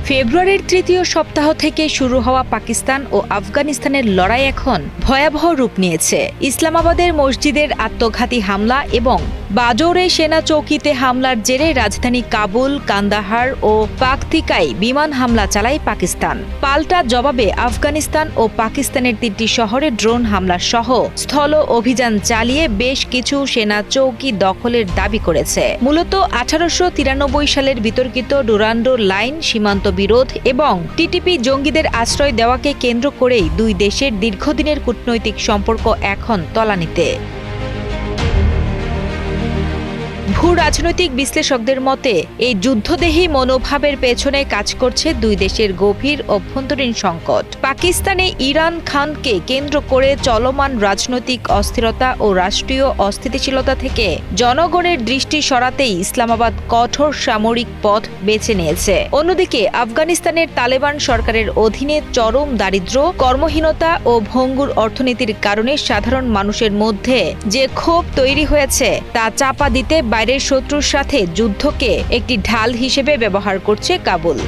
ফেব্রুয়ারির তৃতীয় সপ্তাহ থেকে শুরু হওয়া পাকিস্তান ও আফগানিস্তানের লড়াই এখন ভয়াবহ রূপ নিয়েছে। ইসলামাবাদের মসজিদের আত্মঘাতী হামলা এবং বাজৌরে সেনা চৌকিতে হামলার জেরে রাজধানী কাবুল, কান্দাহার ও পাকতিকায় বিমান হামলা চালায় পাকিস্তান। পাল্টা জবাবে আফগানিস্তান ও পাকিস্তানের ৩টি শহরে ড্রোন হামলা সহ স্থল অভিযান চালিয়ে বেশ কিছু সেনা চৌকি দখলের দাবি করেছে। মূলত ১৮৯৩ সালের বিতর্কিত ডুরান্ডো লাইন সীমান্ত বিরোধ এবং টিটিপি জঙ্গিদের আশ্রয় দেওয়াকে কেন্দ্র করেই দুই দেশের দীর্ঘদিনের কূটনৈতিক সম্পর্ক এখন তলানিতে। ভূ রাজনৈতিক বিশ্লেষকদের মতে এই যুদ্ধদেহী মনোভাবের পেছনে কাজ করছে দুই দেশের গভীর অভ্যন্তরীণ সংকট। পাকিস্তানে ইমরান খানকে কেন্দ্র করে চলমান রাজনৈতিক অস্থিরতা ও রাষ্ট্রীয় অস্থিতিশীলতা থেকে জনগণের দৃষ্টি সরাতেই ইসলামাবাদ কঠোর সামরিক পথ বেছে নিয়েছে। অন্যদিকে আফগানিস্তানের তালেবান সরকারের অধীনে চরম দারিদ্র্য, কর্মহীনতা ও ভঙ্গুর অর্থনীতির কারণে সাধারণ মানুষের মধ্যে যে ক্ষোভ তৈরি হয়েছে তা চাপা দিতে বাইরের শত্রুর সাথে যুদ্ধকে একটি ঢাল হিসেবে ব্যবহার করছে কাবুল।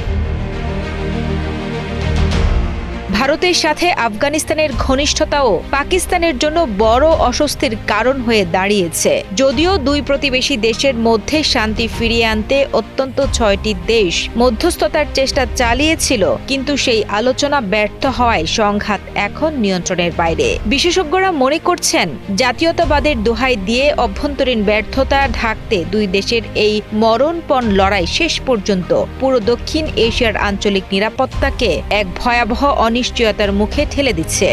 ভারতের সাথে আফগানিস্তানের ঘনিষ্ঠতাও পাকিস্তানের জন্য বড় অস্বস্তির কারণ হয়ে দাঁড়িয়েছে। যদিও দুই প্রতিবেশী দেশের মধ্যে শান্তি ফিরিয়ে আনতে অত্যন্ত ৬টি দেশ মধ্যস্থতার চেষ্টা চালিয়েছিল, কিন্তু সেই আলোচনা ব্যর্থ হওয়ায় সংঘাত এখন নিয়ন্ত্রণের বাইরে। বিশেষজ্ঞরা মনে করছেন, জাতীয়তাবাদের দোহাই দিয়ে অভ্যন্তরীণ ব্যর্থতা ঢাকতে দুই দেশের এই মরণপণ লড়াই শেষ পর্যন্ত পুরো দক্ষিণ এশিয়ার আঞ্চলিক নিরাপত্তাকে এক ভয়াবহ অনিশ্চয়তার মুখে ঠেলে দিচ্ছে।